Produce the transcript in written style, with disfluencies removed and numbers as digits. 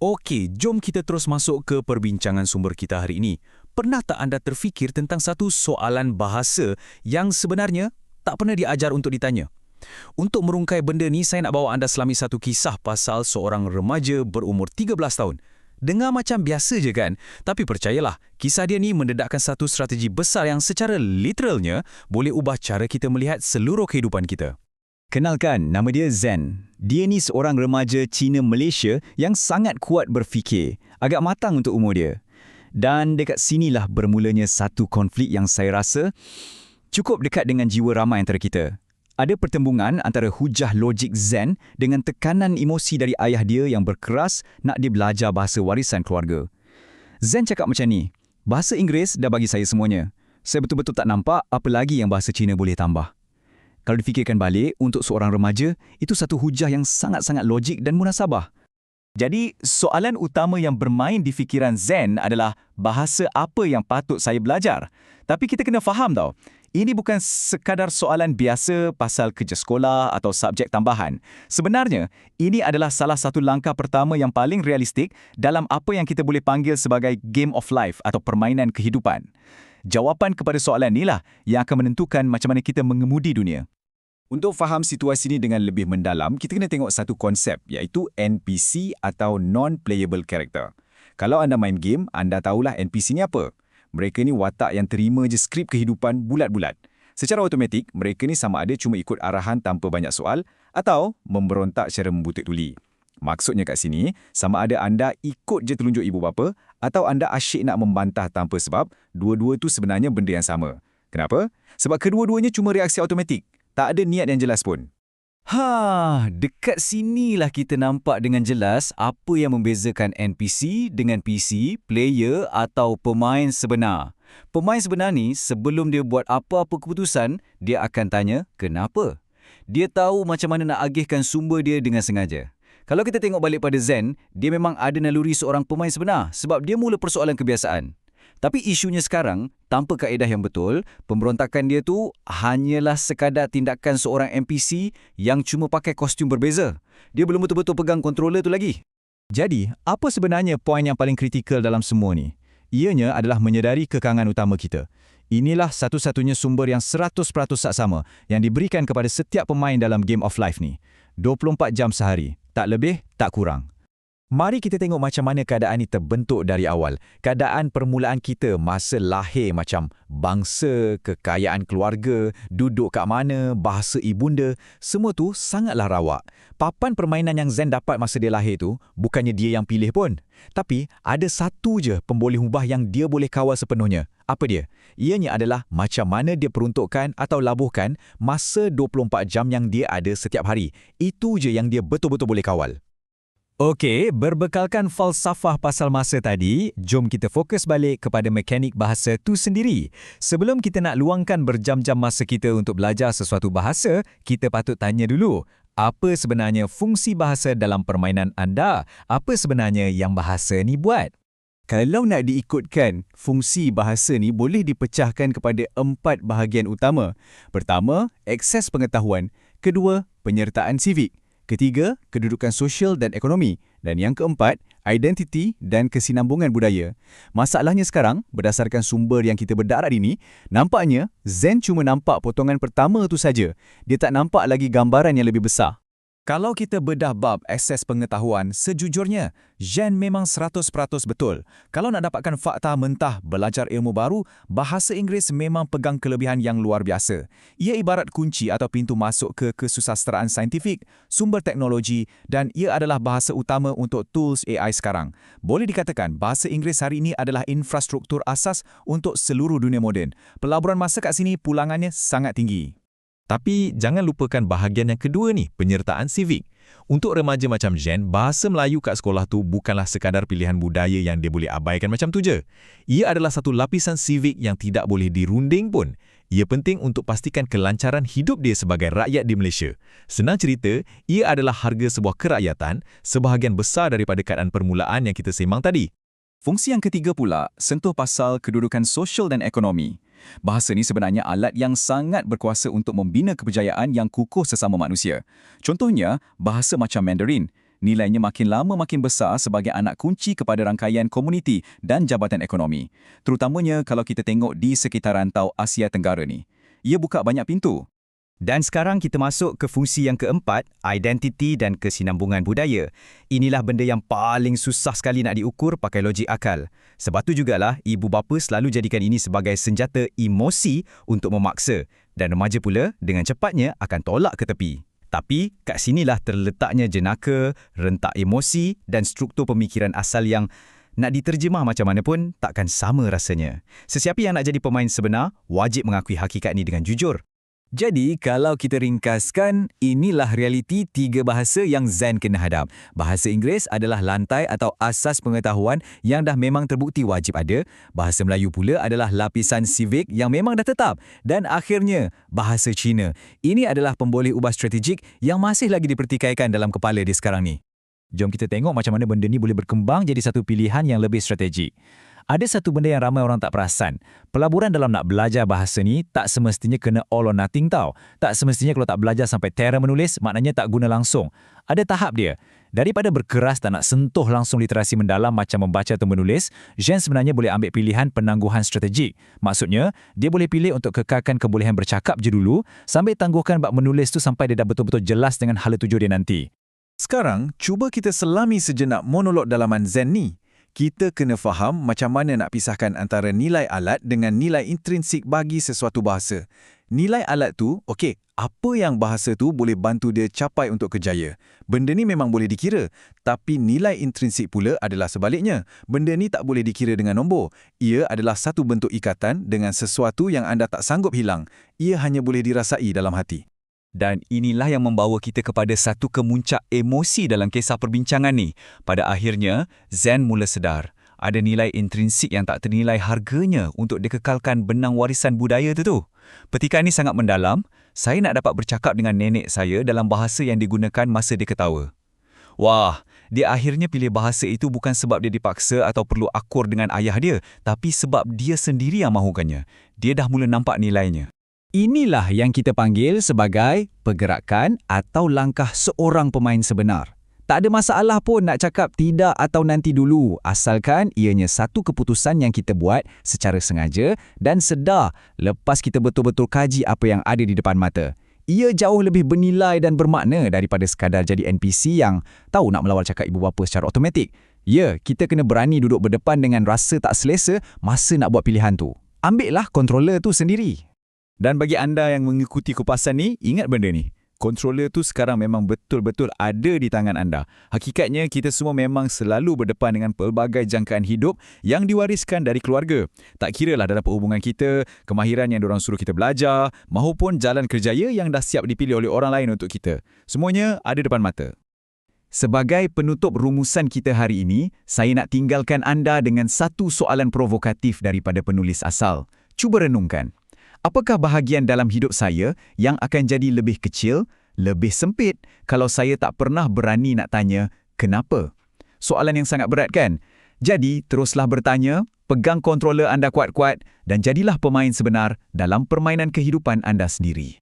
Okey, jom kita terus masuk ke perbincangan sumber kita hari ini. Pernah tak anda terfikir tentang satu soalan bahasa yang sebenarnya tak pernah diajar untuk ditanya? Untuk merungkai benda ni, saya nak bawa anda selami satu kisah pasal seorang remaja berumur 13 tahun. Dengar macam biasa je kan? Tapi percayalah, kisah dia ni mendedahkan satu strategi besar yang secara literalnya boleh ubah cara kita melihat seluruh kehidupan kita. Kenalkan, nama dia Zen. Dia ni seorang remaja Cina Malaysia yang sangat kuat berfikir, agak matang untuk umur dia. Dan dekat sinilah bermulanya satu konflik yang saya rasa cukup dekat dengan jiwa ramai antara kita. Ada pertembungan antara hujah logik Zen dengan tekanan emosi dari ayah dia yang berkeras nak dia belajar bahasa warisan keluarga. Zen cakap macam ni, bahasa Inggeris dah bagi saya semuanya. Saya betul-betul tak nampak apa lagi yang bahasa Cina boleh tambah. Kalau difikirkan balik, untuk seorang remaja, itu satu hujah yang sangat-sangat logik dan munasabah. Jadi, soalan utama yang bermain di fikiran Zen adalah bahasa apa yang patut saya belajar. Tapi kita kena faham tau, ini bukan sekadar soalan biasa pasal kerja sekolah atau subjek tambahan. Sebenarnya, ini adalah salah satu langkah pertama yang paling realistik dalam apa yang kita boleh panggil sebagai game of life atau permainan kehidupan. Jawapan kepada soalan inilah yang akan menentukan macam mana kita mengemudi dunia. Untuk faham situasi ini dengan lebih mendalam, kita kena tengok satu konsep, iaitu NPC atau Non-Playable Character. Kalau anda main game, anda tahulah NPC ni apa. Mereka ni watak yang terima je skrip kehidupan bulat-bulat. Secara automatik, mereka ni sama ada cuma ikut arahan tanpa banyak soal atau memberontak secara membutik tuli. Maksudnya kat sini, sama ada anda ikut je telunjuk ibu bapa atau anda asyik nak membantah tanpa sebab, dua-dua tu sebenarnya benda yang sama. Kenapa? Sebab kedua-duanya cuma reaksi automatik. Tak ada niat yang jelas pun. Dekat sinilah kita nampak dengan jelas apa yang membezakan NPC dengan PC, player atau pemain sebenar. Pemain sebenar ni, sebelum dia buat apa-apa keputusan, dia akan tanya, kenapa? Dia tahu macam mana nak agihkan sumber dia dengan sengaja. Kalau kita tengok balik pada Zen, dia memang ada naluri seorang pemain sebenar sebab dia mula persoalan kebiasaan. Tapi isunya sekarang, tanpa kaedah yang betul, pemberontakan dia tu hanyalah sekadar tindakan seorang NPC yang cuma pakai kostum berbeza. Dia belum betul-betul pegang controller tu lagi. Jadi, apa sebenarnya poin yang paling kritikal dalam semua ni? Ianya adalah menyedari kekangan utama kita. Inilah satu-satunya sumber yang 100% saksama yang diberikan kepada setiap pemain dalam Game of Life ni. 24 jam sehari, tak lebih, tak kurang. Mari kita tengok macam mana keadaan ini terbentuk dari awal. Keadaan permulaan kita masa lahir macam bangsa, kekayaan keluarga, duduk kat mana, bahasa ibunda, semua tu sangatlah rawak. Papan permainan yang Zen dapat masa dia lahir tu, bukannya dia yang pilih pun. Tapi ada satu je pemboleh ubah yang dia boleh kawal sepenuhnya. Apa dia? Ianya adalah macam mana dia peruntukkan atau labuhkan masa 24 jam yang dia ada setiap hari. Itu je yang dia betul-betul boleh kawal. Okey, berbekalkan falsafah pasal masa tadi, jom kita fokus balik kepada mekanik bahasa tu sendiri. Sebelum kita nak luangkan berjam-jam masa kita untuk belajar sesuatu bahasa, kita patut tanya dulu, apa sebenarnya fungsi bahasa dalam permainan anda? Apa sebenarnya yang bahasa ni buat? Kalau nak diikutkan, fungsi bahasa ni boleh dipecahkan kepada 4 bahagian utama. Pertama, akses pengetahuan. Kedua, penyertaan sivik. Ketiga, kedudukan sosial dan ekonomi. Dan yang keempat, identiti dan kesinambungan budaya. Masalahnya sekarang, berdasarkan sumber yang kita bedarat ini, nampaknya Zen cuma nampak potongan pertama tu saja. Dia tak nampak lagi gambaran yang lebih besar. Kalau kita bedah bab akses pengetahuan, sejujurnya, Zen memang 100% betul. Kalau nak dapatkan fakta mentah belajar ilmu baru, bahasa Inggeris memang pegang kelebihan yang luar biasa. Ia ibarat kunci atau pintu masuk ke kesusasteraan saintifik, sumber teknologi dan ia adalah bahasa utama untuk tools AI sekarang. Boleh dikatakan bahasa Inggeris hari ini adalah infrastruktur asas untuk seluruh dunia moden. Pelaburan masa kat sini pulangannya sangat tinggi. Tapi jangan lupakan bahagian yang kedua ni, penyertaan sivik. Untuk remaja macam Zen, bahasa Melayu kat sekolah tu bukanlah sekadar pilihan budaya yang dia boleh abaikan macam tu je. Ia adalah satu lapisan sivik yang tidak boleh dirunding pun. Ia penting untuk pastikan kelancaran hidup dia sebagai rakyat di Malaysia. Senang cerita, ia adalah harga sebuah kerakyatan, sebahagian besar daripada keadaan permulaan yang kita sembang tadi. Fungsi yang ketiga pula, sentuh pasal kedudukan sosial dan ekonomi. Bahasa ni sebenarnya alat yang sangat berkuasa untuk membina kepercayaan yang kukuh sesama manusia. Contohnya, bahasa macam Mandarin. nilainya makin lama makin besar sebagai anak kunci kepada rangkaian komuniti dan jabatan ekonomi. Terutamanya kalau kita tengok di sekitar rantau Asia Tenggara ni. Ia buka banyak pintu. Dan sekarang kita masuk ke fungsi yang keempat, identiti dan kesinambungan budaya. Inilah benda yang paling susah sekali nak diukur pakai logik akal. Sebab tu jugalah ibu bapa selalu jadikan ini sebagai senjata emosi untuk memaksa. Dan remaja pula dengan cepatnya akan tolak ke tepi. Tapi kat sinilah terletaknya jenaka, rentak emosi dan struktur pemikiran asal yang nak diterjemah macam mana pun takkan sama rasanya. Sesiapa yang nak jadi pemain sebenar, wajib mengakui hakikat ini dengan jujur. Jadi, kalau kita ringkaskan, inilah realiti 3 bahasa yang Zen kena hadap. Bahasa Inggeris adalah lantai atau asas pengetahuan yang dah memang terbukti wajib ada. Bahasa Melayu pula adalah lapisan civic yang memang dah tetap. Dan akhirnya, bahasa Cina. Ini adalah pemboleh ubah strategik yang masih lagi dipertikaikan dalam kepala dia sekarang ni. Jom kita tengok macam mana benda ni boleh berkembang jadi satu pilihan yang lebih strategik. Ada satu benda yang ramai orang tak perasan. Pelaburan dalam nak belajar bahasa ni tak semestinya kena all or nothing tau. Tak semestinya kalau tak belajar sampai tera menulis, maknanya tak guna langsung. Ada tahap dia. Daripada berkeras dan nak sentuh langsung literasi mendalam macam membaca atau menulis, Zen sebenarnya boleh ambil pilihan penangguhan strategik. Maksudnya, dia boleh pilih untuk kekalkan kebolehan bercakap je dulu, sambil tangguhkan bab menulis tu sampai dia dah betul-betul jelas dengan hala tuju dia nanti. Sekarang, cuba kita selami sejenak monolog dalaman Zen ni. Kita kena faham macam mana nak pisahkan antara nilai alat dengan nilai intrinsik bagi sesuatu bahasa. Nilai alat tu, okey, apa yang bahasa tu boleh bantu dia capai untuk kejaya. Benda ni memang boleh dikira, tapi nilai intrinsik pula adalah sebaliknya. Benda ni tak boleh dikira dengan nombor. Ia adalah satu bentuk ikatan dengan sesuatu yang anda tak sanggup hilang. Ia hanya boleh dirasai dalam hati. Dan inilah yang membawa kita kepada satu kemuncak emosi dalam kisah perbincangan ni. Pada akhirnya, Zen mula sedar. Ada nilai intrinsik yang tak ternilai harganya untuk dikekalkan benang warisan budaya tu. Petikan ni sangat mendalam. Saya nak dapat bercakap dengan nenek saya dalam bahasa yang digunakan masa dia ketawa. Wah, dia akhirnya pilih bahasa itu bukan sebab dia dipaksa atau perlu akur dengan ayah dia, tapi sebab dia sendiri yang mahukannya. Dia dah mula nampak nilainya. Inilah yang kita panggil sebagai pergerakan atau langkah seorang pemain sebenar. Tak ada masalah pun nak cakap tidak atau nanti dulu, asalkan ianya satu keputusan yang kita buat secara sengaja dan sedar lepas kita betul-betul kaji apa yang ada di depan mata. Ia jauh lebih bernilai dan bermakna daripada sekadar jadi NPC yang tahu nak melawal cakap ibu bapa secara automatik. Ya, kita kena berani duduk berdepan dengan rasa tak selesa masa nak buat pilihan tu. Ambillah controller tu sendiri. Dan bagi anda yang mengikuti kupasan ni, ingat benda ni. Controller tu sekarang memang betul-betul ada di tangan anda. Hakikatnya, kita semua memang selalu berdepan dengan pelbagai jangkaan hidup yang diwariskan dari keluarga. Tak kiralah dalam perhubungan kita, kemahiran yang diorang suruh kita belajar, mahupun jalan kerjaya yang dah siap dipilih oleh orang lain untuk kita. Semuanya ada depan mata. Sebagai penutup rumusan kita hari ini, saya nak tinggalkan anda dengan satu soalan provokatif daripada penulis asal. Cuba renungkan. Apakah bahagian dalam hidup saya yang akan jadi lebih kecil, lebih sempit kalau saya tak pernah berani nak tanya, kenapa? Soalan yang sangat berat kan? Jadi, teruslah bertanya, pegang kontroller anda kuat-kuat dan jadilah pemain sebenar dalam permainan kehidupan anda sendiri.